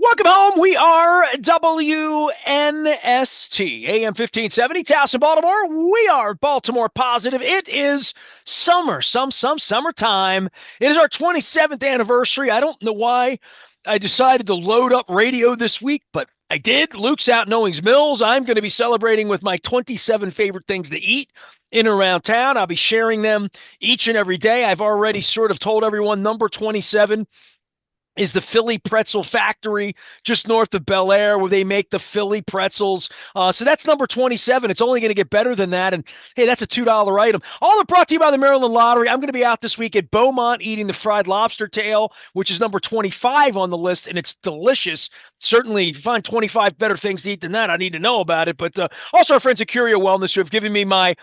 Welcome home. We are WNST, AM 1570, Towson, Baltimore. We are Baltimore positive. It is summer, summertime. It is our 27th anniversary. I don't know why I decided to load up radio this week, but I did. Luke's out in Owings Mills. I'm going to be celebrating with my 27 favorite things to eat in and around town. I'll be sharing them each and every day. I've already sort of told everyone number 27 is the Philly Pretzel Factory just north of Bel Air, where they make the Philly pretzels. So that's number 27. It's only going to get better than that. And hey, that's a $2 item. All brought to you by the Maryland Lottery. I'm going to be out this week at Beaumont eating the fried lobster tail, which is number 25 on the list, and it's delicious. Certainly, if you find 25 better things to eat than that, I need to know about it. But also our friends at Curio Wellness, who have given me my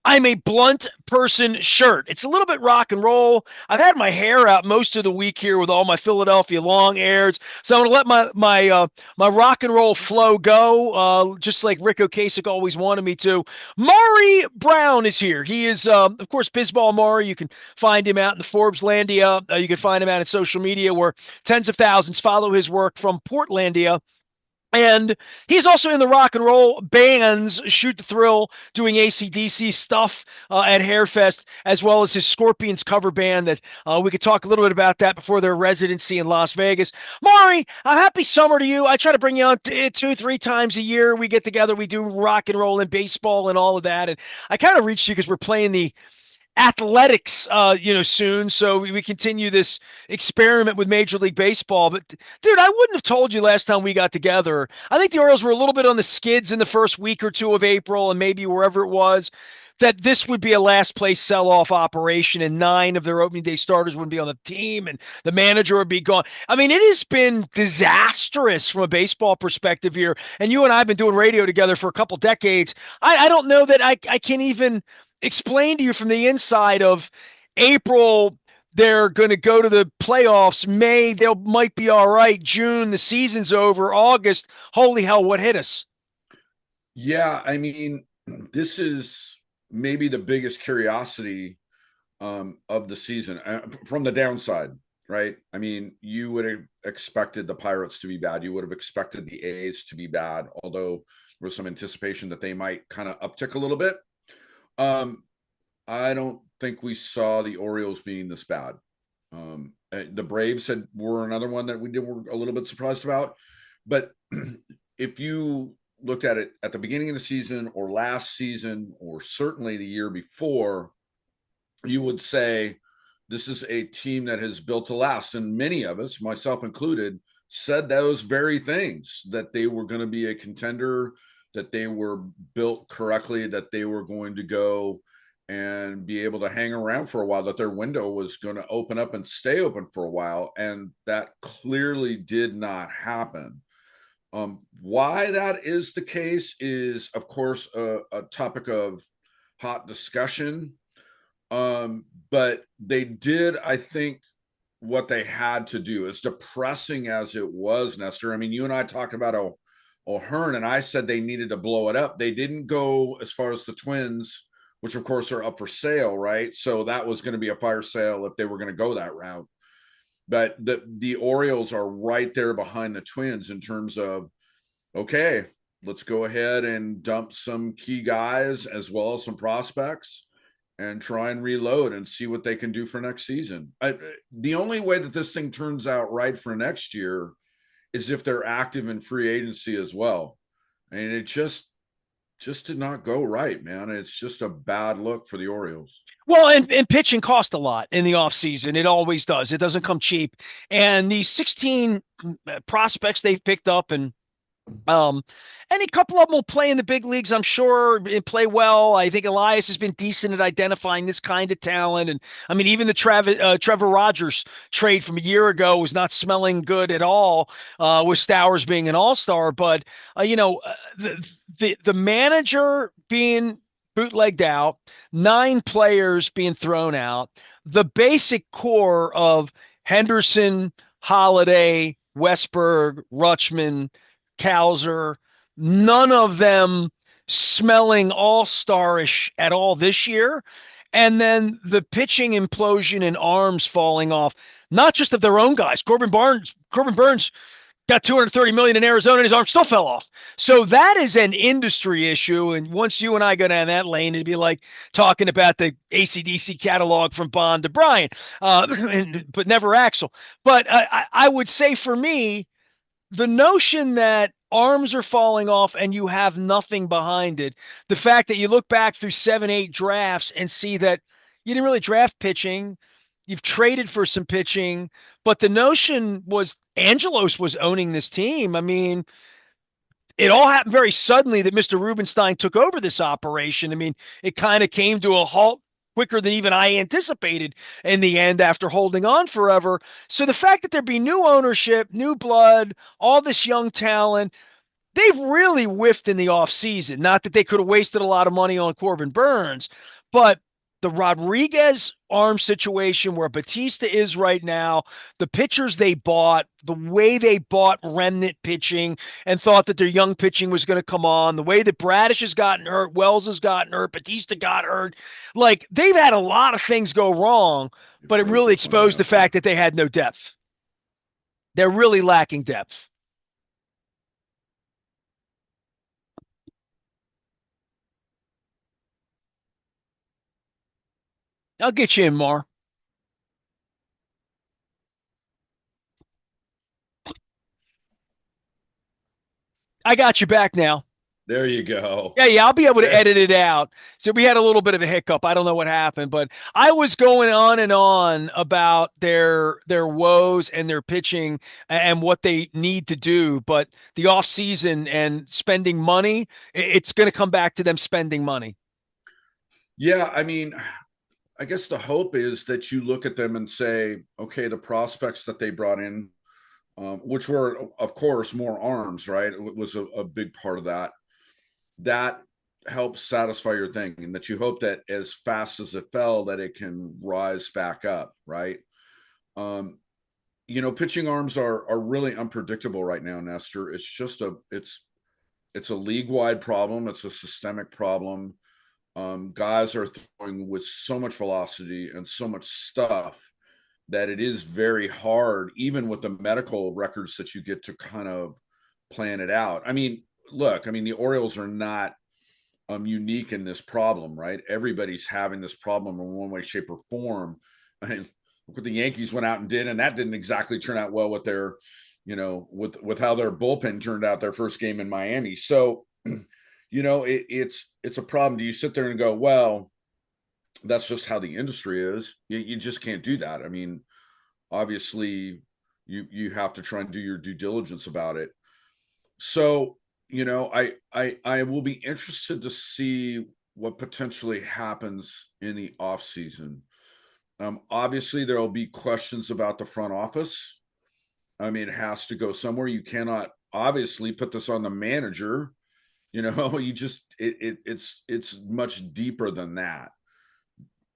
I'm a blunt person shirt. It's a little bit rock and roll. I've had my hair out most of the week here with all my Philadelphia long hairs, so I'm gonna let my rock and roll flow go, just like Rick Ocasek always wanted me to. Maury Brown is here. He is, of course, Bizball Maury. You can find him out in the Forbes Landia. You can find him out in social media, where tens of thousands follow his work from Portlandia. And he's also in the rock and roll bands Shoot the Thrill, doing AC/DC stuff at Hairfest, as well as his Scorpions cover band that we could talk a little bit about that before their residency in Las Vegas. Maury, a happy summer to you. I try to bring you on 2-3 times a year. We get together, we do rock and roll and baseball and all of that. And I kind of reached you because we're playing the athletics soon, so we continue this experiment with Major League Baseball. But dude, I wouldn't have told you last time we got together. I think the Orioles were a little bit on the skids in the first week or two of April, and maybe wherever it was, that this would be a last place sell-off operation, and 9 of their opening day starters wouldn't be on the team, and the manager would be gone. I mean, it has been disastrous from a baseball perspective here, and you and I have been doing radio together for a couple decades. I don't know that I can even explain to you from the inside of April, they're going to go to the playoffs. May, they might be all right. June, the season's over. August, holy hell, what hit us? Yeah, I mean, this is maybe the biggest curiosity of the season from the downside, right? I mean, you would have expected the Pirates to be bad. You would have expected the A's to be bad, although there was some anticipation that they might kind of uptick a little bit. I don't think we saw the Orioles being this bad. The Braves were another one that were a little bit surprised about. But if you looked at it at the beginning of the season or last season, or certainly the year before, you would say this is a team that has built to last. And many of us, myself included, said those very things, that they were going to be a contender, that they were built correctly, that they were going to go and be able to hang around for a while, that their window was going to open up and stay open for a while. And that clearly did not happen. Why that is the case is, of course, a topic of hot discussion. But they did, I think, what they had to do. As depressing as it was, Nestor. I mean, you and I talked about O'Hearn, and I said they needed to blow it up. They didn't go as far as the Twins, which of course are up for sale, right? So that was going to be a fire sale if they were going to go that route. But the Orioles are right there behind the Twins in terms of, okay, let's go ahead and dump some key guys as well as some prospects and try and reload and see what they can do for next season. The only way that this thing turns out right for next year is if they're active in free agency as well. And it just did not go right, man. It's just a bad look for the Orioles. Well, and pitching cost a lot in the offseason. It always does. It doesn't come cheap. And these 16 prospects they've picked up, and a couple of them will play in the big leagues, I'm sure, and play well. I think Elias has been decent at identifying this kind of talent. And I mean, even the Trevor Rogers trade from a year ago was not smelling good at all, with Stowers being an all-star. But, the manager being bootlegged out, 9 players being thrown out, the basic core of Henderson, Holiday, Westberg, Rutschman, Cowser, none of them smelling all-starish at all this year. And then the pitching implosion and arms falling off, not just of their own guys. Corbin Burns got 230 million in Arizona and his arm still fell off. So that is an industry issue. And once you and I go down that lane, it'd be like talking about the ACDC catalog from Bond to Brian, but never Axel. But I would say for me, the notion that arms are falling off and you have nothing behind it, the fact that you look back through 7, 8 drafts and see that you didn't really draft pitching, you've traded for some pitching, but the notion was Angelos was owning this team. I mean, it all happened very suddenly that Mr. Rubenstein took over this operation. I mean, it kind of came to a halt quicker than even I anticipated in the end after holding on forever. So the fact that there be new ownership, new blood, all this young talent, they've really whiffed in the offseason. Not that they could have wasted a lot of money on Corbin Burns, but the Rodriguez arm situation where Batista is right now, the pitchers they bought, the way they bought remnant pitching and thought that their young pitching was going to come on, the way that Bradish has gotten hurt, Wells has gotten hurt, Batista got hurt. Like, they've had a lot of things go wrong, but it really exposed the fact that they had no depth. They're really lacking depth. I'll get you in, Mar. I got you back now. There you go. Yeah, I'll be able to edit it out. So we had a little bit of a hiccup. I don't know what happened, but I was going on and on about their woes and their pitching and what they need to do. But the off season and spending money, it's going to come back to them spending money. Yeah, I mean, I guess the hope is that you look at them and say, okay, the prospects that they brought in, which were, of course, more arms, right? It was a big part of that. That helps satisfy your thing, and that you hope that as fast as it fell, that it can rise back up, right? Pitching arms are really unpredictable right now, Nestor. It's just it's a league-wide problem. It's a systemic problem. Guys are throwing with so much velocity and so much stuff that it is very hard, even with the medical records that you get, to kind of plan it out. I mean, look, the Orioles are not unique in this problem, right? Everybody's having this problem in one way, shape, or form. I mean, look what the Yankees went out and did, and that didn't exactly turn out well with their, with how their bullpen turned out their first game in Miami. So, it's a problem. Do you sit there and go, well, that's just how the industry is? You just can't do that. I mean, obviously, you have to try and do your due diligence about it. So, I will be interested to see what potentially happens in the off season. Obviously, there will be questions about the front office. I mean, it has to go somewhere. You cannot obviously put this on the manager. You just it's much deeper than that.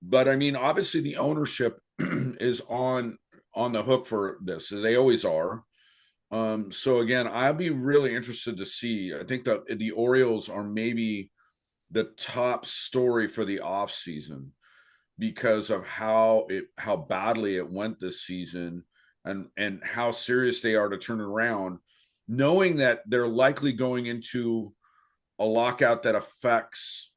But I mean, obviously, the ownership is on the hook for this. They always are. So again, I'll be really interested to see. I think that the Orioles are maybe the top story for the off season because of how badly it went this season, and how serious they are to turn it around, knowing that they're likely going into a lockout that affects,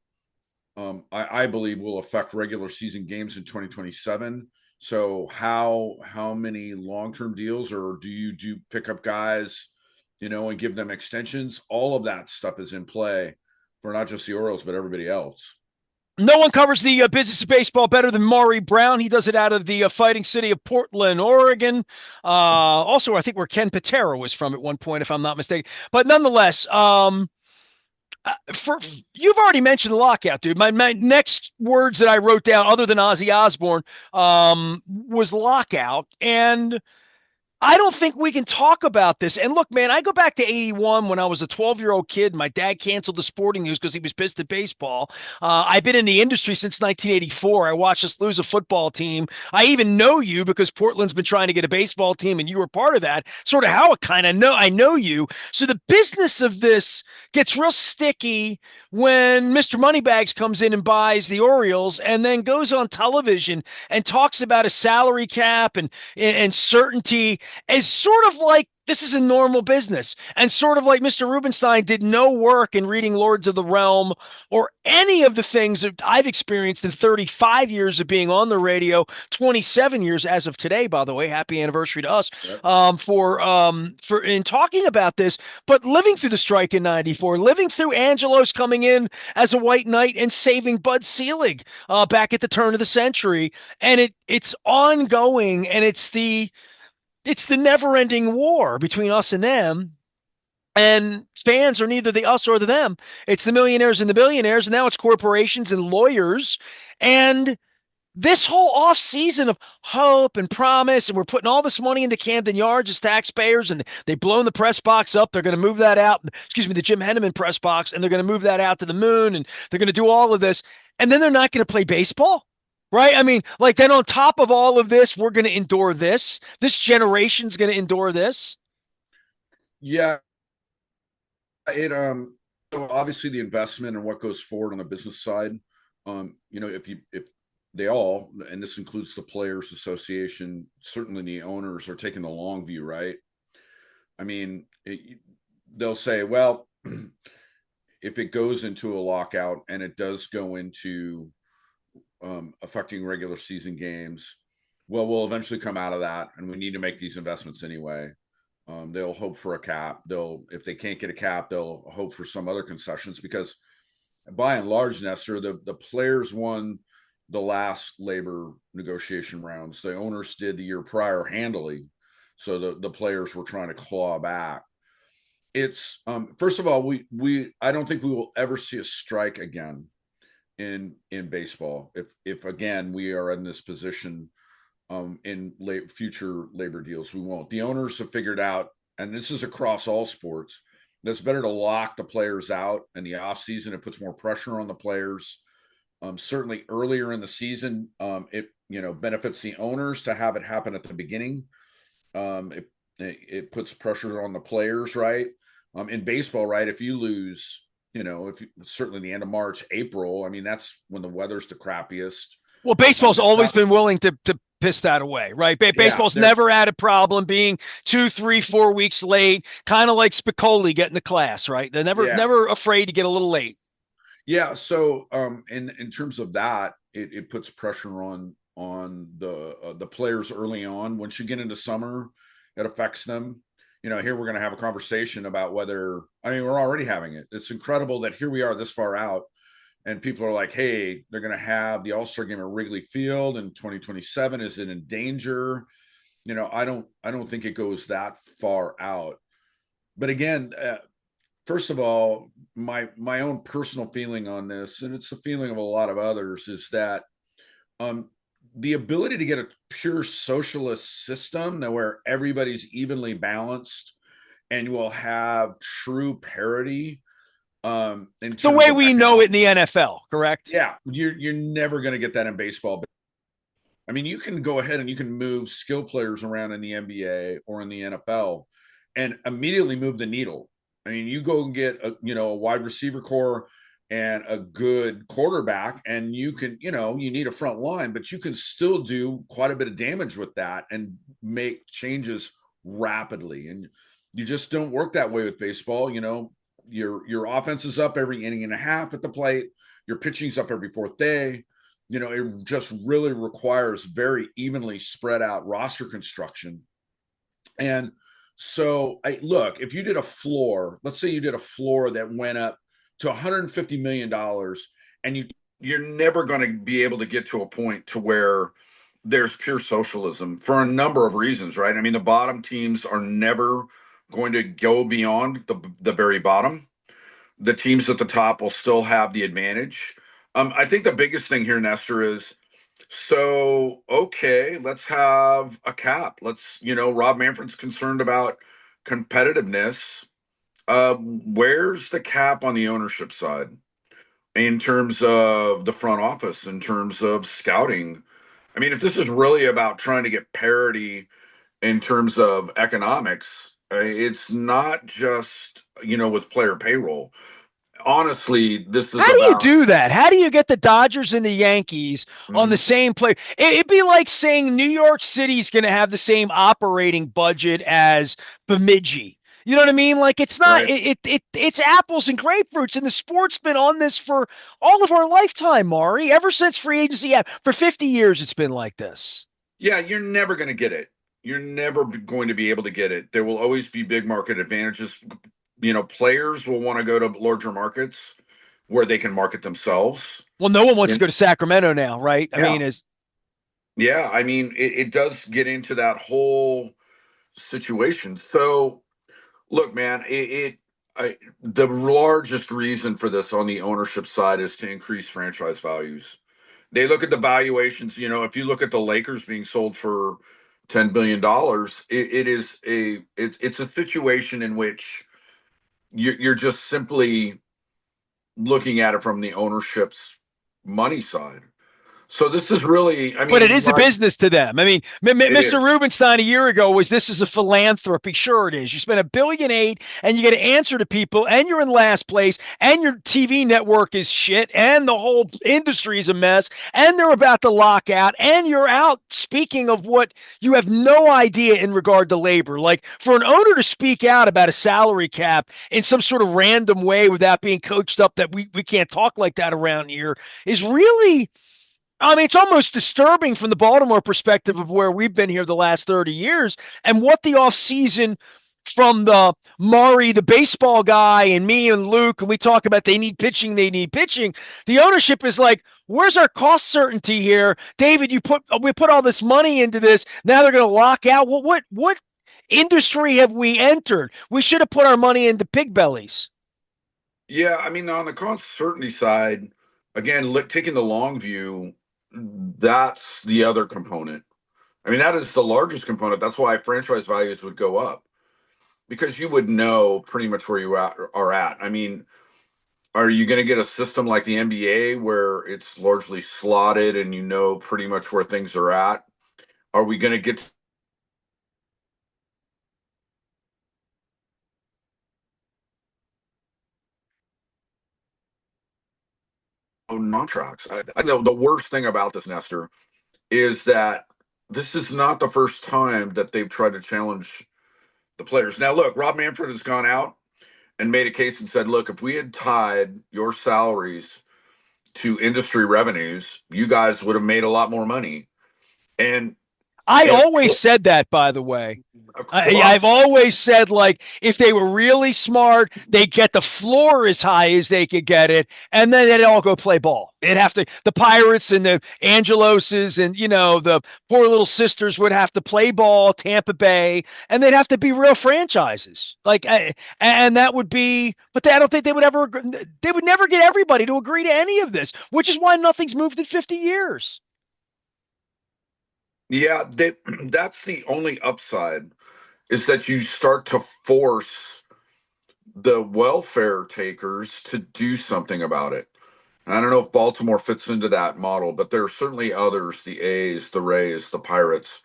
I believe, will affect regular season games in 2027. So how many long-term deals, or do you pick up guys, and give them extensions? All of that stuff is in play for not just the Orioles, but everybody else. No one covers the business of baseball better than Maury Brown. He does it out of the fighting city of Portland, Oregon. Also, I think where Ken Patera was from at one point, if I'm not mistaken. But nonetheless, you've already mentioned the lockout, dude. My next words that I wrote down, other than Ozzy Osbourne, was lockout. And I don't think we can talk about this. And look, man, I go back to 81 when I was a 12-year-old kid. My dad canceled the sporting news because he was pissed at baseball. I've been in the industry since 1984. I watched us lose a football team. I even know you because Portland's been trying to get a baseball team, and you were part of that. Sort of how I know you. So the business of this gets real sticky when Mr. Moneybags comes in and buys the Orioles and then goes on television and talks about a salary cap and certainty as sort of like This is a normal business. And sort of like Mr. Rubenstein did no work in reading Lords of the Realm or any of the things that I've experienced in 35 years of being on the radio, 27 years as of today, by the way. Happy anniversary to us, Yep. for in talking about this. But living through the strike in '94, living through Angelos coming in as a white knight and saving Bud Selig back at the turn of the century, and it's ongoing, and it's the never-ending war between us and them. And fans are neither the us or the them. It's the millionaires and the billionaires, and now it's corporations and lawyers. And this whole off season of hope and promise, and we're putting all this money into Camden Yards as taxpayers, and they've blown the press box up. They're going to move that out. Excuse me, the Jim Henneman press box, and they're going to move that out to the moon, and they're going to do all of this, and then they're not going to play baseball. Right? I mean, like then on top of all of this, we're going to endure this. This generation's going to endure this. Yeah, it so obviously the investment and what goes forward on the business side, if they all, and this includes the players association, certainly the owners are taking the long view, right? I mean, they'll say, well, if it goes into a lockout and it does go into affecting regular season games, well, we'll eventually come out of that, and we need to make these investments anyway. They'll hope for a cap. If they can't get a cap, they'll hope for some other concessions, because by and large, Nestor, the players won the last labor negotiation rounds. The owners did the year prior handily, so the players were trying to claw back. It's first of all, we I don't think we will ever see a strike again in baseball if again we are in this position in future labor deals. We won't. The owners have figured out, and this is across all sports, that's better to lock the players out in the off season. It puts more pressure on the players. Certainly earlier in the season, it benefits the owners to have it happen at the beginning. It puts pressure on the players, right? In baseball, right? If you lose, certainly the end of March, April, I mean, that's when the weather's the crappiest. Well, baseball's It's always not, been willing to piss that away, right? yeah, Baseball's never had a problem being 2, 3, 4 weeks late, kind of like Spicoli getting to class, right? They're never yeah, never afraid to get a little late. yeah. So, in terms of that, it puts pressure on the players early on. Once you get into summer, it affects them. Here we're going to have a conversation about whether, I mean, we're already having it. It's incredible that here we are this far out, and people are like, hey, they're going to have the All-Star game at Wrigley Field in 2027. Is it in danger? I don't think it goes that far out. But again, first of all, my own personal feeling on this, and it's the feeling of a lot of others, is that um, the ability to get a pure socialist system that where everybody's evenly balanced and you will have true parity in The terms way of we know it economic. in the NFL, correct? Yeah, you're never going to get that in baseball. I mean, you can go ahead and you can move skill players around in the NBA or in the NFL and immediately move the needle. I mean, you go and get a wide receiver core and a good quarterback, and you can, you need a front line, but you can still do quite a bit of damage with that and make changes rapidly. And you just don't work that way with baseball. Your offense is up every inning and a half at the plate. Your pitching's up every fourth day. It just really requires very evenly spread out roster construction. And so, look, if you did a floor, let's say you did a floor that went up to $150 million, and you're never going to be able to get to a point to where there's pure socialism for a number of reasons, right? I mean, the bottom teams are never going to go beyond the very bottom. The teams at the top will still have the advantage. I think the biggest thing here, Nestor, is so okay. Let's have a cap. Rob Manfred's concerned about competitiveness. Where's the cap on the ownership side in terms of the front office, in terms of scouting? I mean, if this is really about trying to get parity in terms of economics, it's not just with player payroll. honestly, this is How do you about. do that? How do you get the Dodgers and the Yankees on the Mhm. same play? It'd be like saying New York City's going to have the same operating budget as Bemidji. You know what I mean? Like it's not Right. it's apples and grapefruits, and the sport's been on this for all of our lifetime, Maury. Ever since free agency, yeah, for 50 years, it's been like this. Yeah, you're never going to get it. You're never going to be able to get it. There will always be big market advantages. Players will want to go to larger markets where they can market themselves. Well, no one wants to And go to Sacramento now, right? I yeah, mean, is yeah. I mean, it does get into that whole situation. So, look, man, the largest reason for this on the ownership side is to increase franchise values. They look at the valuations. If you look at the Lakers being sold for $10 billion, it's a situation in which you're just simply looking at it from the ownership's money side. So this is really, I but it mean, is a right? business to them. I mean, It Mr. is. Rubenstein a year ago was this is a philanthropy. Sure, it is. You spend $1.8 billion and you get to answer to people, and you're in last place, and your TV network is shit, and the whole industry is a mess, and they're about to lock out, and you're out speaking of what you have no idea in regard to labor. Like for an owner to speak out about a salary cap in some sort of random way without being coached up that we can't talk like that around here is really, I mean, it's almost disturbing from the Baltimore perspective of where we've been here the last 30 years and what the offseason from the Maury, the baseball guy, and me and Luke, and we talk about they need pitching, they need pitching. The ownership is like, where's our cost certainty here? David, we put all this money into this. Now they're going to lock out. What industry have we entered? We should have put our money into pig bellies. Yeah, I mean, on the cost certainty side, again, taking the long view, that's the other component. I mean, that is the largest component. That's why franchise values would go up because you would know pretty much where are at. I mean, are you going to get a system like the NBA where it's largely slotted and you know pretty much where things are at? Are we going to get non-tracks? I know the worst thing about this, Nestor, is that this is not the first time that they've tried to challenge the players. Now, look, Rob Manfred has gone out and made a case and said, look, if we had tied your salaries to industry revenues, you guys would have made a lot more money. And I if always said that, by the way. I've across, always said, like, if they were really smart, they'd get the floor as high as they could get it, and then they'd all go play ball. They'd have to, the Pirates and the Angeloses and, the poor little sisters would have to play ball, Tampa Bay, and they'd have to be real franchises. And that would be, but I don't think they would never get everybody to agree to any of this, which is why nothing's moved in 50 years. yeah, that's the only upside is that you start to force the welfare takers to do something about it. And I don't know if Baltimore fits into that model, but there are certainly others, the A's, the Rays, the Pirates,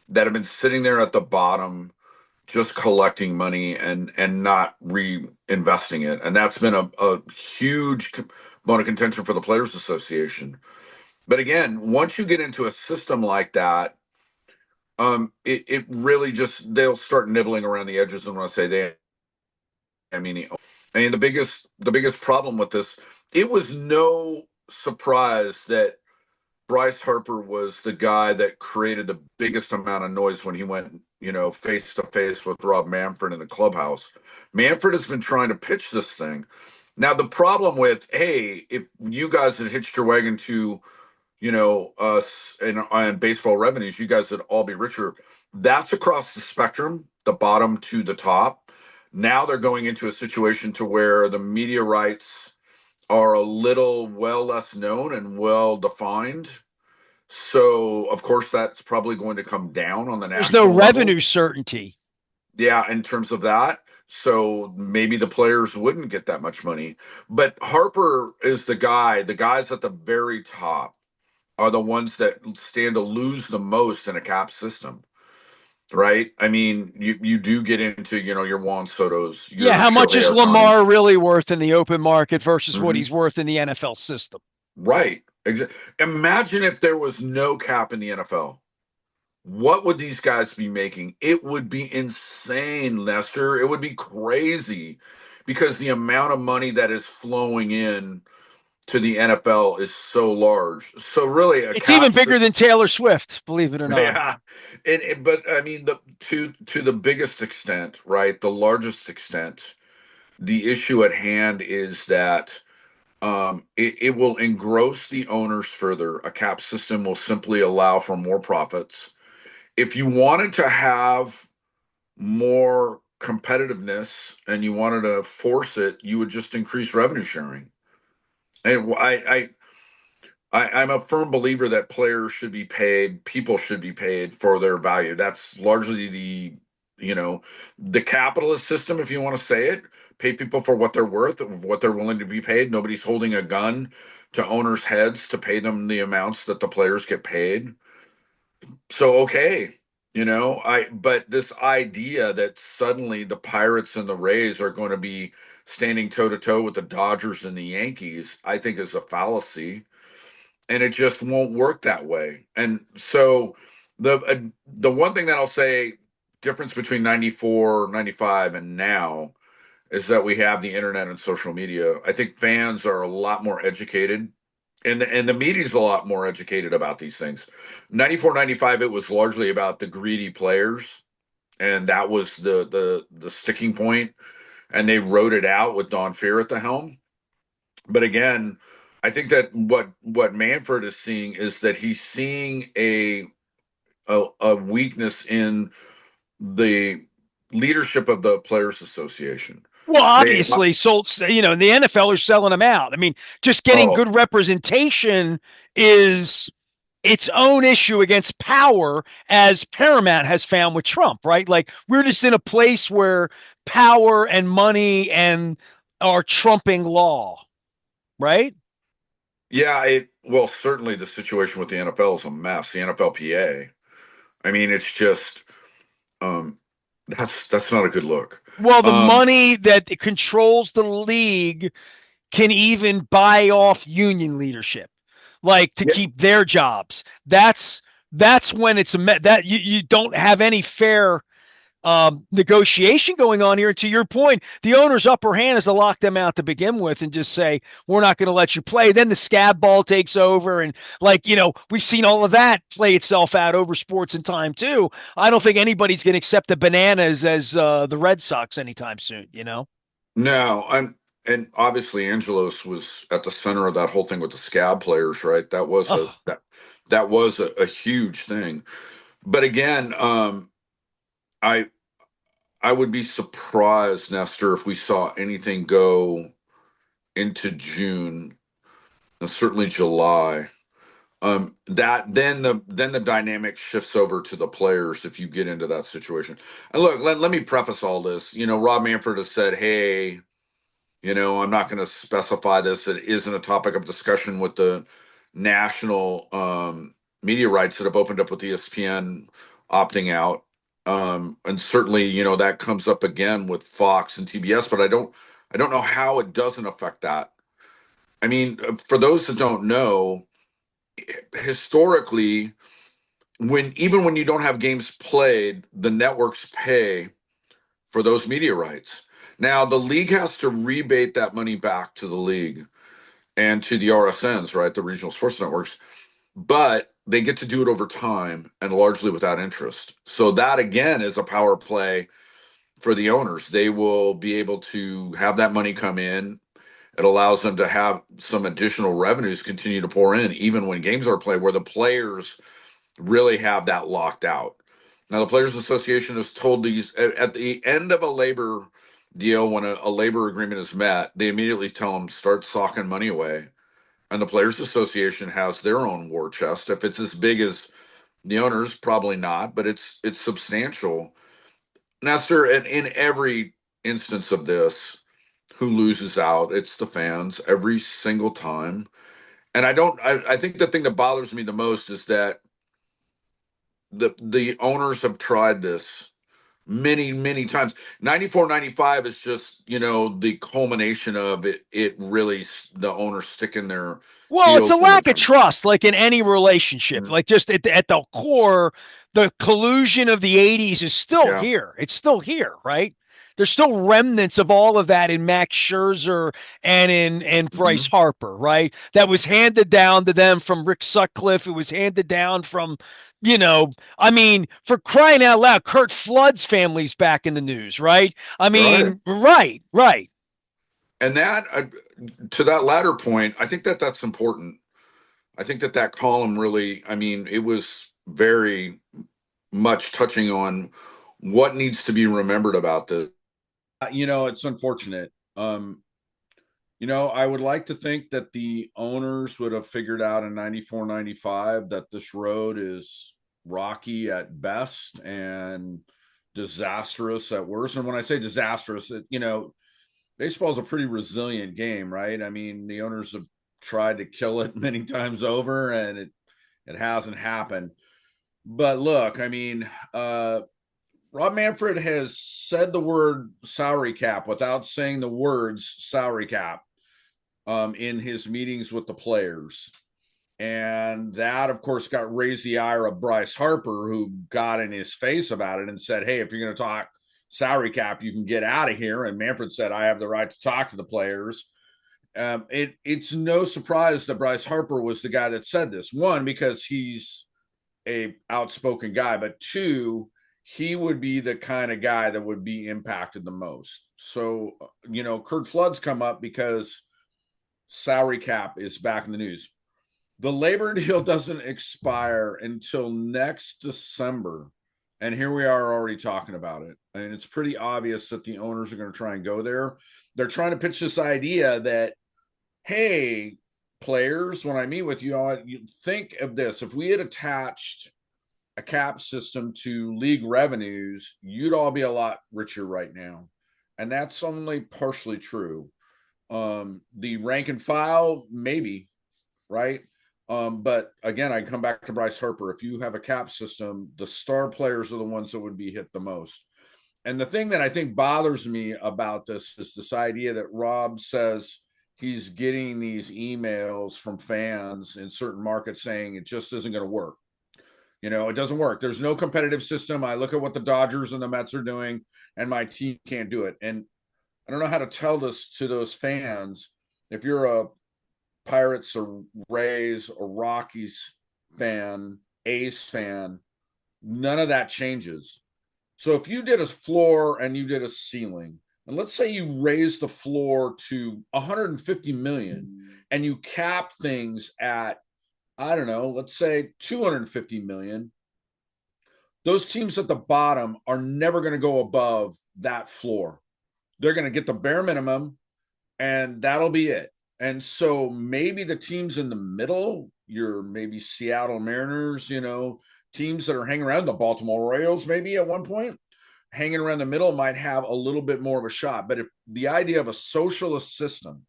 that have been sitting there at the bottom just collecting money and not reinvesting it. And that's been a huge bone of contention for the Players Association. But again, once you get into a system like that, it really just they'll start nibbling around the edges. And when I say they, I mean the biggest problem with this, it was no surprise that Bryce Harper was the guy that created the biggest amount of noise when he went, face to face with Rob Manfred in the clubhouse. Manfred has been trying to pitch this thing. Now, the problem with, hey, if you guys had hitched your wagon to, us and baseball revenues, you guys would all be richer. That's across the spectrum, the bottom to the top. Now they're going into a situation to where the media rights are a little well less known and well defined, so, of course, that's probably going to come down on the There's no national level. revenue certainty. Yeah, in terms of that. So maybe the players wouldn't get that much money. But Harper is the guy, the guys at the very top are the ones that stand to lose the most in a cap system. right? I mean, you do get into, your Juan Soto's, Yeah, your how much is Shohei Ohtani's. Lamar really worth in the open market versus what Mhm. he's worth in the NFL system? Right. Imagine if there was no cap in the NFL. What would these guys be making? It would be insane, Lester. It would be crazy because the amount of money that is flowing in to the NFL is so large. So really, a It's even cap. bigger than Taylor Swift, believe it or not. Yeah, but I mean, to the biggest extent, right? The largest extent, the issue at hand is that it will engross the owners further. A cap system will simply allow for more profits. If you wanted to have more competitiveness and you wanted to force it, you would just increase revenue sharing. And I'm a firm believer that players should be paid, people should be paid for their value. That's largely you know, the capitalist system, if you want to say it. Pay people for what they're worth, what they're willing to be paid. Nobody's holding a gun to owners' heads to pay them the amounts that the players get paid. So okay, but this idea that suddenly the Pirates and the Rays are going to be standing toe to toe with the Dodgers and the Yankees, I think is a fallacy, and it just won't work that way. And so the one thing that I'll say difference between 94, 95, and now is that we have the internet and social media. I think fans are a lot more educated, and the media's a lot more educated about these things. 94, 95, it was largely about the greedy players, and that was the sticking point, and they wrote it out with Don Fear at the helm. But again, I think that what Manfred is seeing is that he's seeing a weakness in the leadership of the Players Association. Well, They obviously, so the NFL are selling them out. I mean, just getting oh good representation is its own issue against power, as Paramount has found with Trump, right? Like we're just in a place where power and money and are trumping law, right? Yeah, well, certainly the situation with the NFL is a mess. The NFLPA. I mean, it's just um that's not a good look. Well, the Um money that controls the league can even buy off union leadership, like to yeah, keep their jobs. That's when it's that you don't have any fair negotiation going on here. And to your point, the owner's upper hand is to lock them out to begin with and just say, we're not going to let you play. Then the scab ball takes over. And we've seen all of that play itself out over sports and time too. I don't think anybody's going to accept the bananas as the Red Sox anytime soon. no, and obviously Angelos was at the center of that whole thing with the scab players, right? That was a Oh, that was a huge thing. But again, I I would be surprised, Nestor, if we saw anything go into June and certainly July. That then the dynamic shifts over to the players if you get into that situation. And look, let me preface all this. Rob Manfred has said, hey, I'm not going to specify this. It isn't a topic of discussion with the national media rights that have opened up with ESPN opting out. And certainly, that comes up again with Fox and TBS, but I don't know how it doesn't affect that. I mean, for those that don't know, historically, even when you don't have games played, the networks pay for those media rights. Now, the league has to rebate that money back to the league and to the RSNs, right, the regional sports networks, but they get to do it over time and largely without interest. So that again is a power play for the owners. They will be able to have that money come in. It allows them to have some additional revenues continue to pour in, even when games are played, where the players really have that locked out. Now, the Players Association has told these at the end of a labor deal, when a labor agreement is met, they immediately tell them start socking money away. And the Players Association has their own war chest. If it's as big as the owners, probably not, but it's substantial. Nestor, in every instance of this, who loses out? It's the fans every single time. And I think the thing that bothers me the most is that the owners have tried this many times. 94, 95 is just, the culmination of it. It really, the owners sticking their Well, it's a heels in the lack of dirt. trust, like in any relationship. Mhm. Like just at the core, the collusion of the 80s is still Yeah. here. It's still here, right? There's still remnants of all of that in Max Scherzer and in Bryce Mhm. Harper, right? That was handed down to them from Rick Sutcliffe. It was handed down from, I mean, for crying out loud, Kurt Flood's family's back in the news, right? I Right. mean, right. And that, to that latter point, I think that that's important. I think that that column really, I mean, it was very much touching on what needs to be remembered about this. It's unfortunate. I would like to think that the owners would have figured out in 94, 95 that this road is rocky at best and disastrous at worst. And when I say disastrous, baseball is a pretty resilient game, right? I mean, the owners have tried to kill it many times over, and it hasn't happened. But look, I mean, Rob Manfred has said the word salary cap without saying the words salary cap in his meetings with the players. And that, of course, got raised the ire of Bryce Harper, who got in his face about it and said, hey, if you're going to talk salary cap, you can get out of here. And Manfred said, I have the right to talk to the players. It's no surprise that Bryce Harper was the guy that said this. One, because he's a outspoken guy, but two, he would be the kind of guy that would be impacted the most. So, Kurt Flood's come up because salary cap is back in the news. The labor deal doesn't expire until next December. And here we are already talking about it. And it's pretty obvious that the owners are going to try and go there. They're trying to pitch this idea that, hey, players, when I meet with you think of this. If we had attached a cap system to league revenues, you'd all be a lot richer right now. And that's only partially true. The rank and file, maybe, right? But again, I come back to Bryce Harper. If you have a cap system, the star players are the ones that would be hit the most. And the thing that I think bothers me about this is this idea that Rob says he's getting these emails from fans in certain markets saying it just isn't going to work. It doesn't work. There's no competitive system. I look at what the Dodgers and the Mets are doing, and my team can't do it. And I don't know how to tell this to those fans. If you're a Pirates or Rays or Rockies fan, A's fan, none of that changes. So if you did a floor and you did a ceiling, and let's say you raised the floor to 150 million and you cap things at, I don't know, let's say 250 million, those teams at the bottom are never going to go above that floor. They're going to get the bare minimum and that'll be it. And so maybe the teams in the middle, your maybe Seattle Mariners, teams that are hanging around, the Baltimore Orioles, maybe at one point, hanging around the middle might have a little bit more of a shot. But if the idea of a socialist system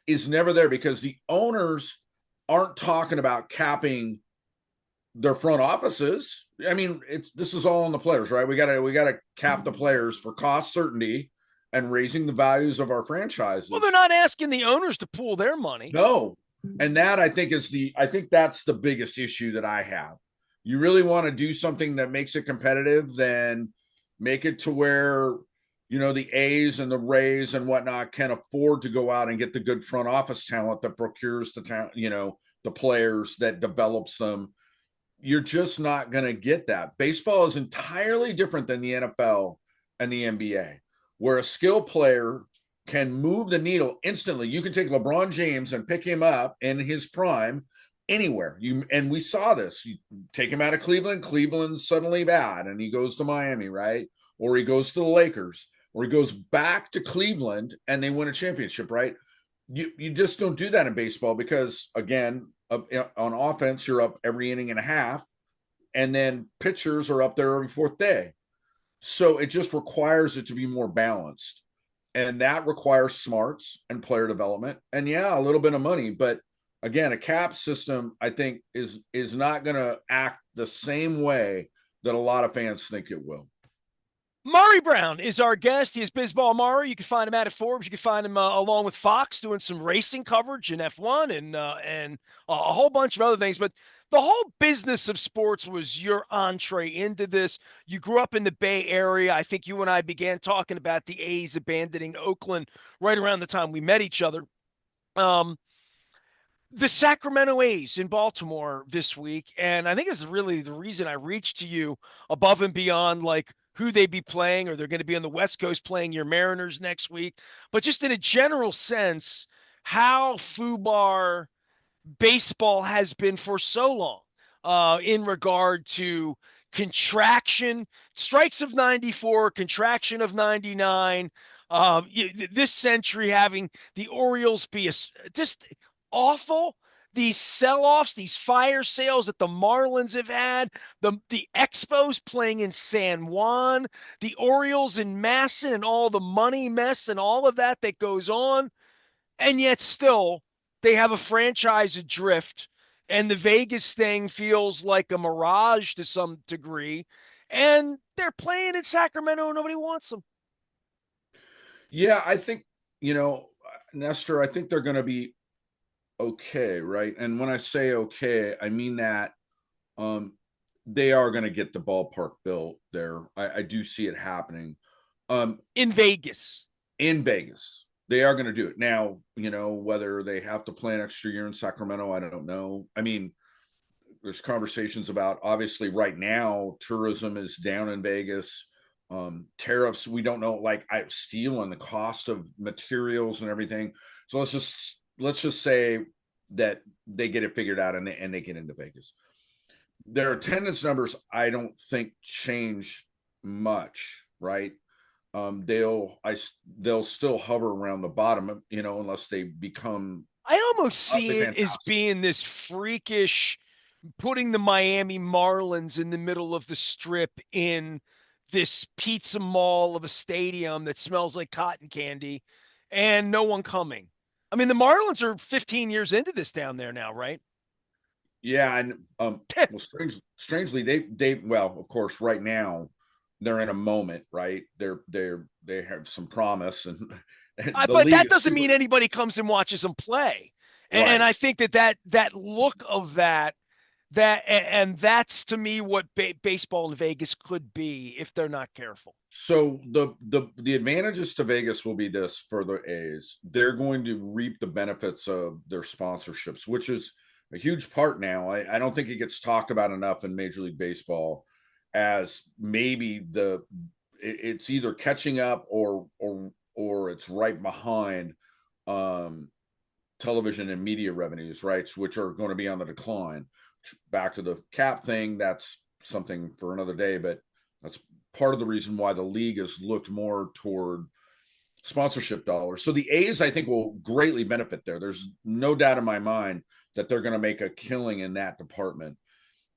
is never there because the owners aren't talking about capping their front offices. I mean, this is all on the players, right? We gotta cap the players for cost certainty and raising the values of our franchises. Well, they're not asking the owners to pool their money. No. And that I think that's the biggest issue that I have. You really want to do something that makes it competitive, then make it to where, the A's and the Rays and whatnot can afford to go out and get the good front office talent that procures the talent, the players that develops them. You're just not going to get that. Baseball is entirely different than the NFL and the NBA, where a skill player can move the needle instantly. You can take LeBron James and pick him up in his prime anywhere. And we saw this. You take him out of Cleveland, Cleveland's suddenly bad, and he goes to Miami, right? Or he goes to the Lakers, or he goes back to Cleveland and they win a championship, right? You just don't do that in baseball because, again, on offense, you're up every inning and a half, and then pitchers are up there every fourth day. So it just requires it to be more balanced. And that requires smarts and player development. And yeah, a little bit of money. But again, a cap system, I think, is not going to act the same way that a lot of fans think it will. Maury Brown is our guest. He is Bizball Maury. You can find him out at Forbes. You can find him along with Fox doing some racing coverage in F1 and a whole bunch of other things. But the whole business of sports was your entree into this. You grew up in the Bay Area. I think you and I began talking about the A's abandoning Oakland right around the time we met each other. Um, the Sacramento A's in Baltimore this week, and I think it's really the reason I reached to you above and beyond like who they be playing, or they're going to be on the West Coast playing your Mariners next week, but just in a general sense, how FUBAR baseball has been for so long in regard to contraction, strikes of 94, contraction of 99. This century having the Orioles be just awful. These sell-offs, these fire sales that the Marlins have had, the Expos playing in San Juan, the Orioles in Masson and all the money mess and all of that that goes on, and yet still they have a franchise adrift, and the Vegas thing feels like a mirage to some degree, and they're playing in Sacramento and nobody wants them. Yeah, I think, Nestor, I think they're going to be okay, right? And when I say okay, I mean that they are going to get the ballpark built there. I do see it happening. In Vegas. In Vegas. They are going to do it. Now, whether they have to play an extra year in Sacramento, I don't know. I mean, there's conversations about, obviously right now tourism is down in Vegas. Tariffs, we don't know, like steel and the cost of materials and everything. So let's just say that they get it figured out and they get into Vegas. Their attendance numbers, I don't think change much, right? They'll still hover around the bottom, unless they become. I almost see it fantastic. as being this freakish putting the Miami Marlins in the middle of the strip in this pizza mall of a stadium that smells like cotton candy and no one coming. I mean, the Marlins are 15 years into this down there now, right? Yeah, and well, strangely, well, of course, right now they're in a moment, right? They have some promise, and the But league that is doesn't super, mean anybody comes and watches them play. And right. I think that look of and that's to me what baseball in Vegas could be if they're not careful. So the advantages to Vegas will be this for the A's. They're going to reap the benefits of their sponsorships, which is a huge part now. I don't think it gets talked about enough in Major League Baseball as maybe it's either catching up or it's right behind television and media revenues, rights, which are going to be on the decline. Back to the cap thing, that's something for another day, but that's part of the reason why the league has looked more toward sponsorship dollars. So the A's, I think, will greatly benefit there. There's no doubt in my mind that they're going to make a killing in that department.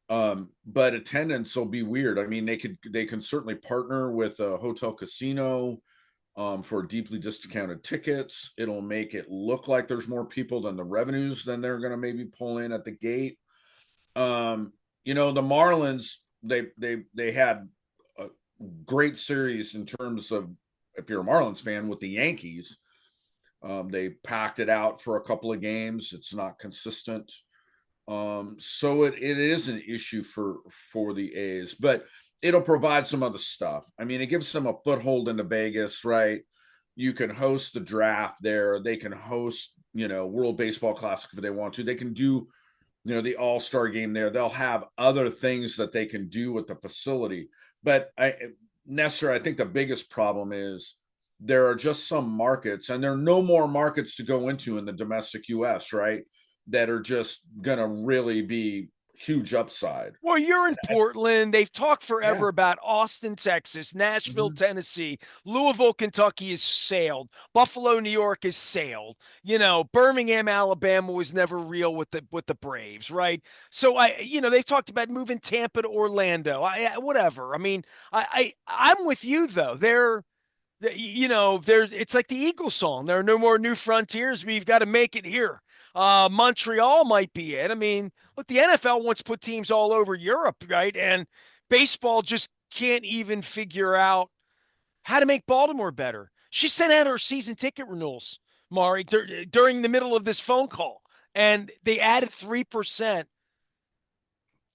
But attendance will be weird. I mean, they can certainly partner with a hotel casino for deeply discounted tickets. It'll make it look like there's more people than the revenues than they're going to maybe pull in at the gate. The Marlins, they had a great series in terms of, if you're a Marlins fan, with the Yankees. They packed it out for a couple of games. It's not consistent. So it is an issue for the A's, but it'll provide some other stuff. I mean, it gives them a foothold into Vegas, right? You can host the draft there. They can host, World Baseball Classic if they want to. They can do, the All-Star game there. They'll have other things that they can do with the facility. But Nestor, I think the biggest problem is there are just some markets, and there are no more markets to go into in the domestic U.S., right, that are just going to really be huge upside. Well, you're in Portland. They've talked forever Yeah. about Austin, Texas, Nashville, Mhm. Tennessee, Louisville, Kentucky is sailed. Buffalo, New York is sailed. Birmingham, Alabama was never real with the Braves, right? So they've talked about moving Tampa to Orlando. Whatever. I mean, I'm with you though. There's it's like the Eagles song. There are no more new frontiers. We've got to make it here. Montreal might be it. I mean, look, the NFL wants to put teams all over Europe, right? And baseball just can't even figure out how to make Baltimore better. She sent out her season ticket renewals, Maury, during the middle of this phone call, and they added 3%.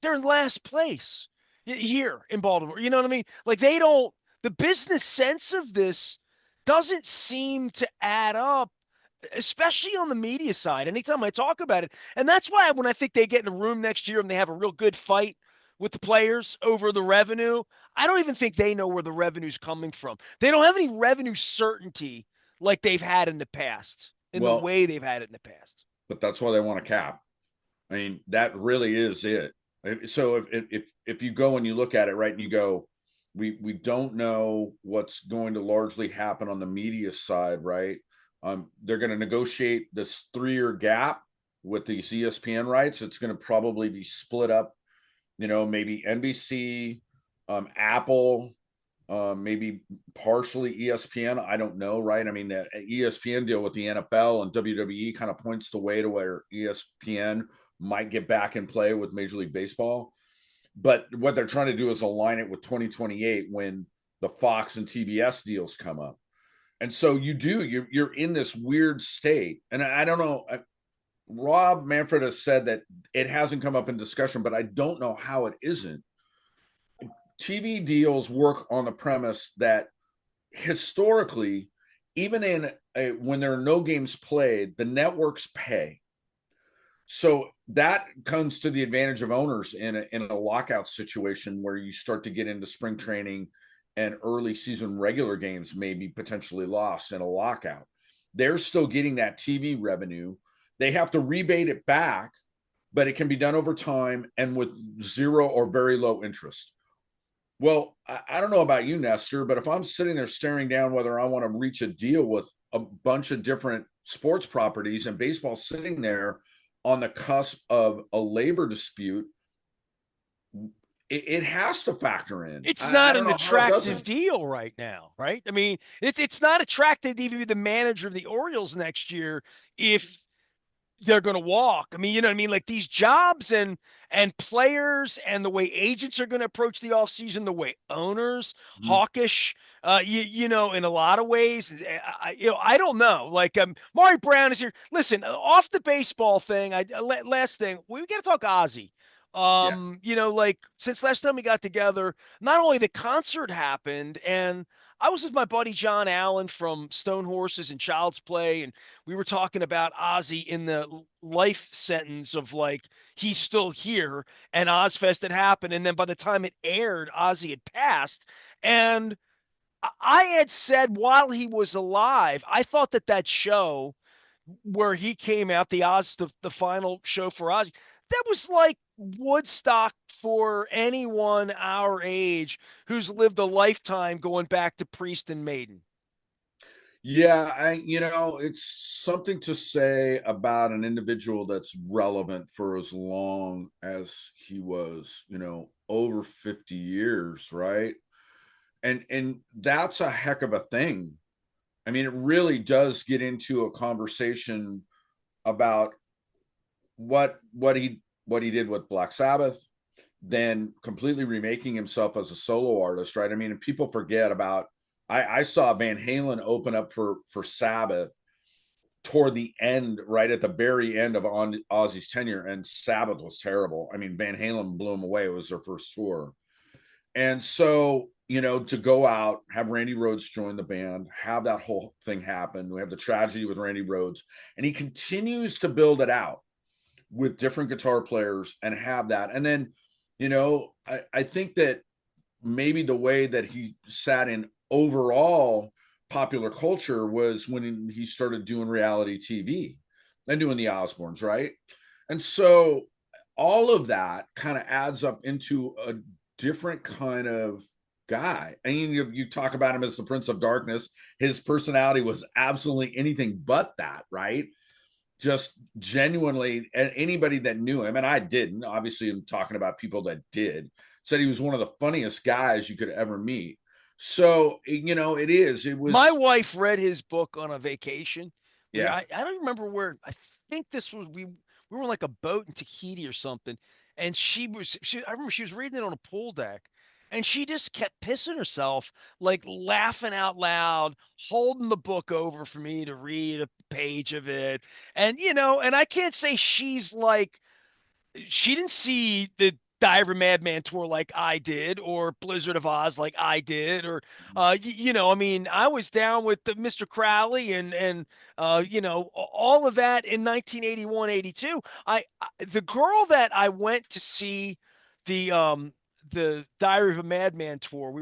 They're in last place here in Baltimore. You know what I mean? Like they don't, the business sense of this doesn't seem to add up, especially on the media side. Anytime I talk about it, and that's why when I think they get in a room next year and they have a real good fight with the players over the revenue, I don't even think they know where the revenue's coming from. They don't have any revenue certainty like they've had in the past, in the Well, way they've had it in the past. but that's why they want a cap. I mean, that really is it. So if you go and you look at it, right, and you go, we don't know what's going to largely happen on the media side, right? They're going to negotiate this 3-year gap with these ESPN rights. It's going to probably be split up, maybe NBC, Apple, maybe partially ESPN. I don't know, right? I mean, the ESPN deal with the NFL and WWE kind of points the way to where ESPN might get back in play with Major League Baseball. But what they're trying to do is align it with 2028 when the Fox and TBS deals come up. And so you're in this weird state. And I don't know. Rob Manfred has said that it hasn't come up in discussion, but I don't know how it isn't. TV deals work on the premise that historically, even when there are no games played, the networks pay. So that comes to the advantage of owners in a lockout situation where you start to get into spring training and early season regular games may be potentially lost in a lockout. They're still getting that TV revenue. They have to rebate it back, but it can be done over time and with zero or very low interest. Well, I don't know about you, Nestor, but if I'm sitting there staring down whether I want to reach a deal with a bunch of different sports properties and baseball sitting there on the cusp of a labor dispute, it has to factor in. It's I not don't an know how it attractive doesn't. deal right now, right? I mean, it's not attractive to even be the manager of the Orioles next year if they're going to walk. I mean, you know what I mean? Like these jobs and players and the way agents are going to approach the offseason, the way owners, Mhm. hawkish, in a lot of ways. I don't know. Like Maury Brown is here. Listen, off the baseball thing, last thing, we got to talk Ozzy. Yeah. Like since last time we got together, not only the concert happened, and I was with my buddy John Allen from Stone Horses and Child's Play, and we were talking about Ozzy in the life sentence of like he's still here and Ozfest had happened, and then by the time it aired, Ozzy had passed, and I had said while he was alive, I thought that show where he came out, the final show for Ozzy, that was like Woodstock for anyone our age who's lived a lifetime going back to Priest and Maiden. Yeah, it's something to say about an individual that's relevant for as long as he was, over 50 years, right? And that's a heck of a thing. I mean, it really does get into a conversation about what he did with Black Sabbath, then completely remaking himself as a solo artist, right? I mean, people forget about I saw Van Halen open up for Sabbath toward the end, right at the very end of Ozzy's tenure, and Sabbath was terrible. I mean, Van Halen blew him away. It was their first tour. And so, to go out, have Randy Rhoads join the band, have that whole thing happen. We have the tragedy with Randy Rhoads, and he continues to build it out with different guitar players and have that. And then, I think that maybe the way that he sat in overall popular culture was when he started doing reality TV and doing the Osbournes, right? And so all of that kind of adds up into a different kind of guy. And you talk about him as the Prince of Darkness. His personality was absolutely anything but that, right? Just genuinely, and anybody that knew him, and I didn't, obviously, I'm talking about people that did, said he was one of the funniest guys you could ever meet. So, it My was, wife read his book on a vacation. yeah. I don't remember where. I think this was we were on like a boat in Tahiti or something, and I remember she was reading it on a pool deck, and she just kept pissing herself, like laughing out loud, holding the book over for me to read a page of it. And, and I can't say she's like, she didn't see the Diary of a Madman tour like I did, or Blizzard of Oz like I did, or I mean, I was down with the Mr. Crowley and all of that in 1981, 82. The girl that I went to see the Diary of a Madman tour.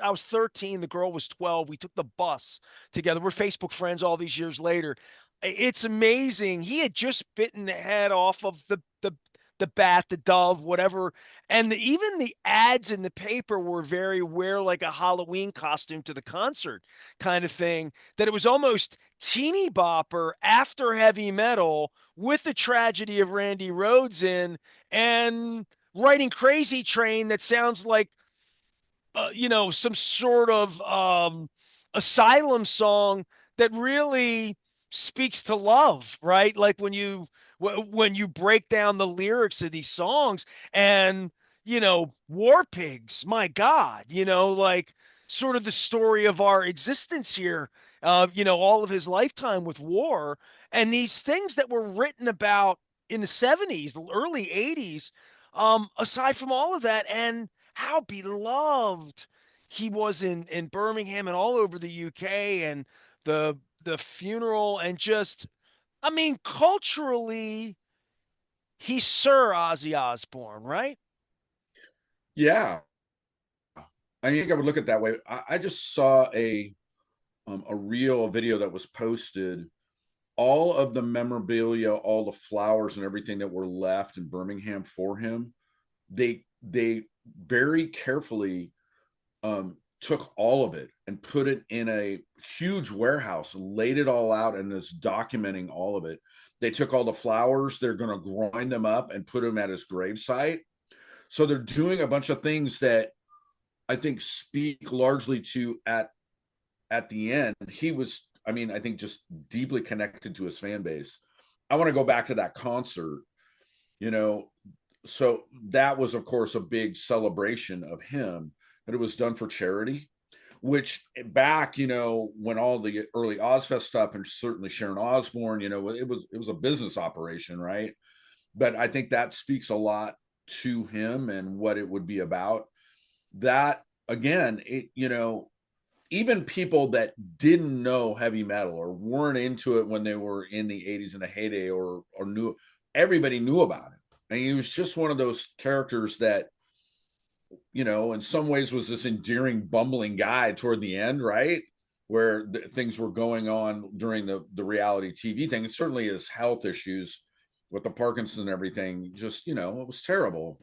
I was 13, the girl was 12. We took the bus together. We're Facebook friends all these years later. It's amazing. He had just bitten the head off of the bat, the dove, whatever. And even the ads in the paper were very wear like a Halloween costume to the concert kind of thing, that it was almost teeny bopper after heavy metal with the tragedy of Randy Rhoads in, and writing Crazy Train that sounds like some sort of asylum song that really speaks to love, right? Like when you break down the lyrics of these songs, and War Pigs, my God, like sort of the story of our existence here, all of his lifetime with war, and these things that were written about in the 70s, the early 80s, aside from all of that, and how beloved he was in Birmingham and all over the UK, and the funeral, and just, I mean, culturally, he's Sir Ozzy Osbourne, right? Yeah, I think I would look at it that way. I just saw a reel, a video that was posted. All of the memorabilia, all the flowers and everything that were left in Birmingham for him, they very carefully took all of it and put it in a huge warehouse, laid it all out, and is documenting all of it. They took all the flowers, they're going to grind them up and put them at his gravesite. So they're doing a bunch of things that I think speak largely to at the end. He was, I mean, I think just deeply connected to his fan base. I want to go back to that concert, you know. So that was, of course, a big celebration of him, but it was done for charity. Which back, when all the early Ozfest stuff, and certainly Sharon Osbourne, it was a business operation, right? But I think that speaks a lot to him and what it would be about. That again, even people that didn't know heavy metal or weren't into it when they were in the 80s in the heyday, or knew, everybody knew about it. And he was just one of those characters that, in some ways was this endearing, bumbling guy toward the end, right? Where things were going on during the reality TV thing. And certainly his health issues with the Parkinson and everything, just, it was terrible.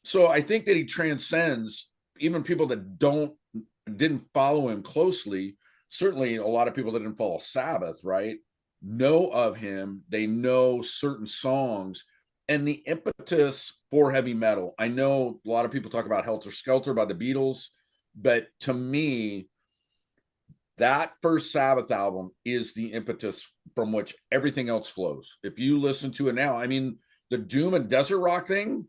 So I think that he transcends even people that didn't follow him closely. Certainly a lot of people that didn't follow Sabbath, right, know of him. They know certain songs and the impetus for heavy metal. I know a lot of people talk about Helter Skelter by the Beatles, but to me, that first Sabbath album is the impetus from which everything else flows. If you listen to it now, I mean, the Doom and Desert Rock thing,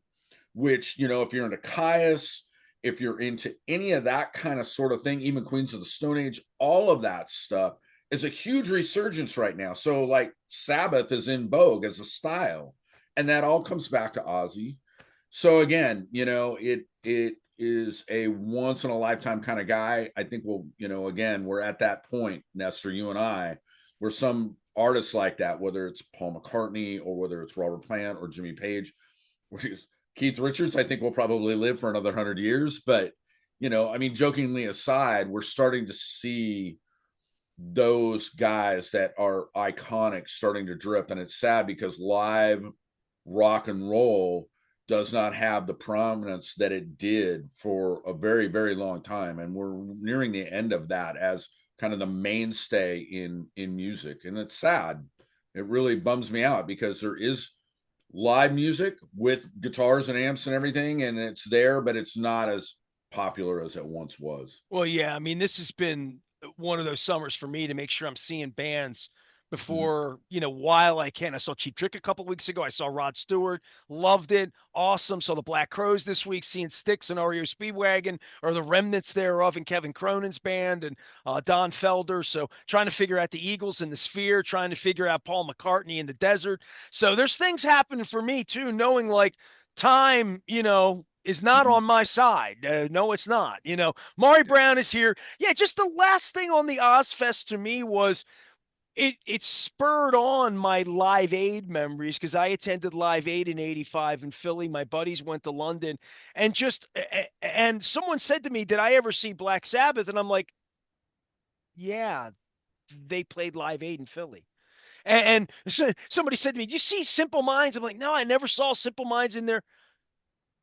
which, if you're into Caius, if you're into any of that kind of sort of thing, even Queens of the Stone Age, all of that stuff is a huge resurgence right now. So like Sabbath is in vogue as a style, and that all comes back to Ozzy. So again, it is a once in a lifetime kind of guy. I think again, we're at that point, Nestor, you and I, where some artists like that, whether it's Paul McCartney or whether it's Robert Plant or Jimmy Page, Keith Richards, I think will probably live for another 100 years. But, I mean, jokingly aside, we're starting to see those guys that are iconic starting to drift. And it's sad because live rock and roll does not have the prominence that it did for a very, very long time. And we're nearing the end of that as kind of the mainstay in music. And it's sad. It really bums me out because there is live music with guitars and amps and everything, and it's there, but it's not as popular as it once was. Well, yeah, I mean, this has been one of those summers for me to make sure I'm seeing bands Mhm. before, while I can. I saw Cheap Trick a couple weeks ago. I saw Rod Stewart, loved it. Awesome. Saw the Black Crows this week, seeing Styx and REO Speedwagon, or the remnants thereof, and Kevin Cronin's band, and Don Felder. So trying to figure out the Eagles in the Sphere, trying to figure out Paul McCartney in the desert. So there's things happening for me too, knowing like time, is not Mhm. on my side. No, it's not. Maury Brown is here. Yeah, just the last thing on the Ozfest to me was it spurred on my Live Aid memories because I attended Live Aid in '85 in Philly. My buddies went to London, and and someone said to me, "Did I ever see Black Sabbath?" And I'm like, "Yeah, they played Live Aid in Philly." And somebody said to me, "Did you see Simple Minds?" I'm like, "No, I never saw Simple Minds in there."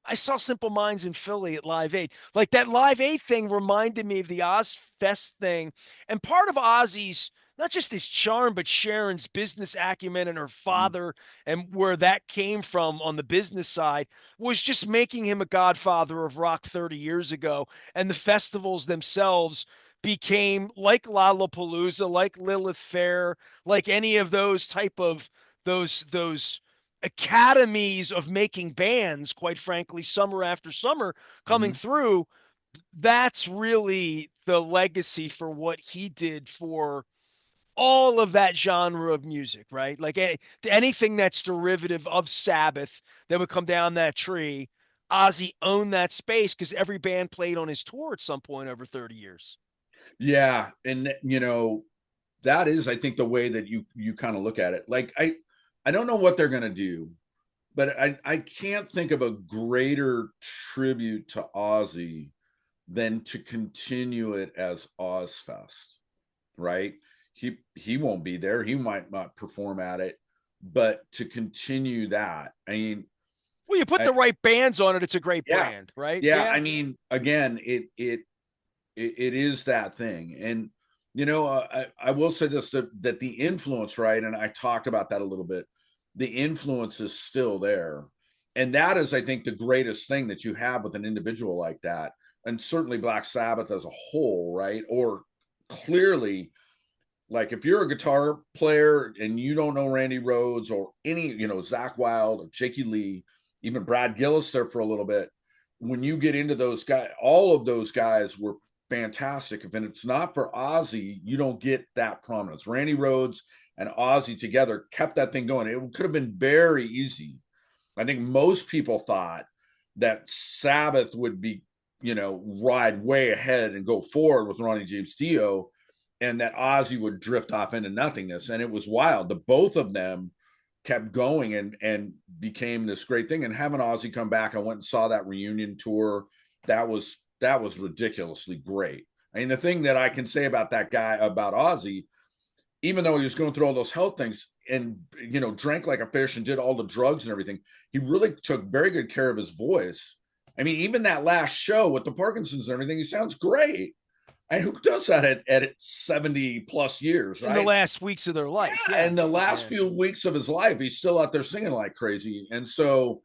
I saw Simple Minds in Philly at Live Aid. Like that Live Aid thing reminded me of the Oz Fest thing. And part of Ozzy's, not just his charm, but Sharon's business acumen and her Mhm. father and where that came from on the business side was just making him a godfather of rock 30 years ago. And the festivals themselves became like Lollapalooza, like Lilith Fair, like any of those type of those academies of making bands, quite frankly, summer after summer coming Mhm. through. That's really the legacy for what he did for all of that genre of music, right? Like anything that's derivative of Sabbath that would come down that tree. Ozzy owned that space because every band played on his tour at some point over 30 years. Yeah, and that is, I think, the way that you kind of look at it. Like I don't know what they're gonna do, but I can't think of a greater tribute to Ozzy than to continue it as Ozfest, right? He won't be there. He might not perform at it, but to continue that, I mean, Well, you put I, the right bands on it, it's a great yeah, brand, right? yeah. Yeah. I mean, again, it is that thing, and I will say this, that the influence, right? And I talked about that a little bit. The influence is still there, and that is, I think, the greatest thing that you have with an individual like that, and certainly Black Sabbath as a whole, right? Or clearly, like if you're a guitar player and you don't know Randy Rhoads or any, Zach Wild or Jakey Lee, even Brad Gillis there for a little bit, when you get into those guys, all of those guys were fantastic. If it's not for Ozzy, you don't get that prominence. Randy Rhoads and Ozzy together kept that thing going. It could have been very easy. I think most people thought that Sabbath would be, ride way ahead and go forward with Ronnie James Dio, and that Ozzy would drift off into nothingness. And it was wild. The both of them kept going and became this great thing. And having Ozzy come back, I went and saw that reunion tour. That was ridiculously great. I mean, the thing that I can say about that guy, about Ozzy, even though he was going through all those health things and drank like a fish and did all the drugs and everything, he really took very good care of his voice. I mean, even that last show with the Parkinson's and everything, he sounds great. And who does that at 70 plus years, In the right? last weeks of their life. Yeah. Yeah. And the last Yeah. few weeks of his life, he's still out there singing like crazy. And so,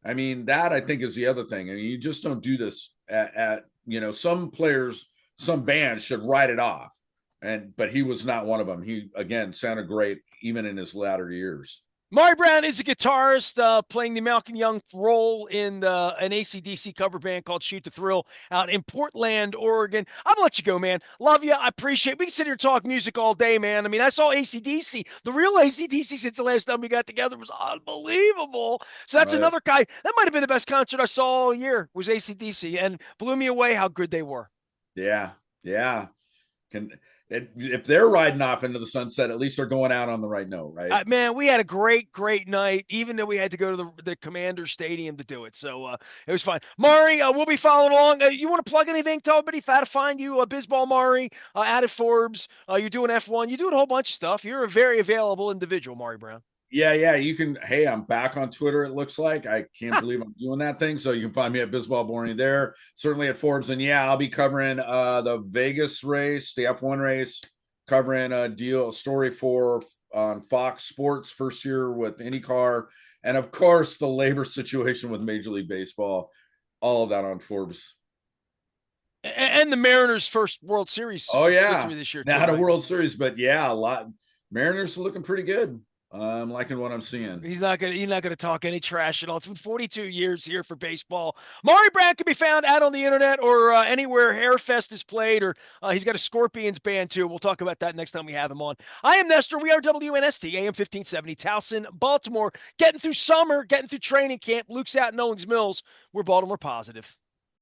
I mean, that I think is the other thing. I mean, you just don't do this at some players, some bands should write it off. But he was not one of them. He, again, sounded great even in his latter years. Maury Brown is a guitarist playing the Malcolm Young role in an AC/DC cover band called Shoot the Thrill out in Portland, Oregon. I'm going to let you go, man. Love you. I appreciate it. We can sit here and talk music all day, man. I mean, I saw AC/DC. The real AC/DC since the last time we got together was unbelievable. So that's Uh, another guy. That might have been the best concert I saw all year was AC/DC, and blew me away how good they were. yeah, yeah. Can if they're riding off into the sunset, at least they're going out on the right note, right? Man, we had a great night, even though we had to go to the Commander Stadium to do it. So it was fun. Maury, we'll be following along. You want to plug anything? Tell everybody how to find you. Bizball Maury, out at Forbes. You're doing F1. You're doing a whole bunch of stuff. You're a very available individual, Maury Brown. Yeah. You can. Hey, I'm back on Twitter. It looks like I can't believe I'm doing that thing. So you can find me at Bisbal Borney there. Certainly at Forbes, and yeah, I'll be covering the Vegas race, the F1 race, covering a story for on Fox Sports first year with IndyCar, and of course the labor situation with Major League Baseball. All of that on Forbes. And the Mariners' first World Series Oh yeah, victory this year too, not a right? World Series, but yeah, a lot. Mariners are looking pretty good. I'm liking what I'm seeing. He's not gonna talk any trash at all. It's been 42 years here for baseball. Maury Brown can be found out on the internet or anywhere Hairfest is played, or he's got a Scorpions band too. We'll talk about that next time we have him on. I am Nestor. We are WNST AM 1570 Towson, Baltimore. Getting through summer, getting through training camp. Luke's out in Owings Mills. We're Baltimore positive.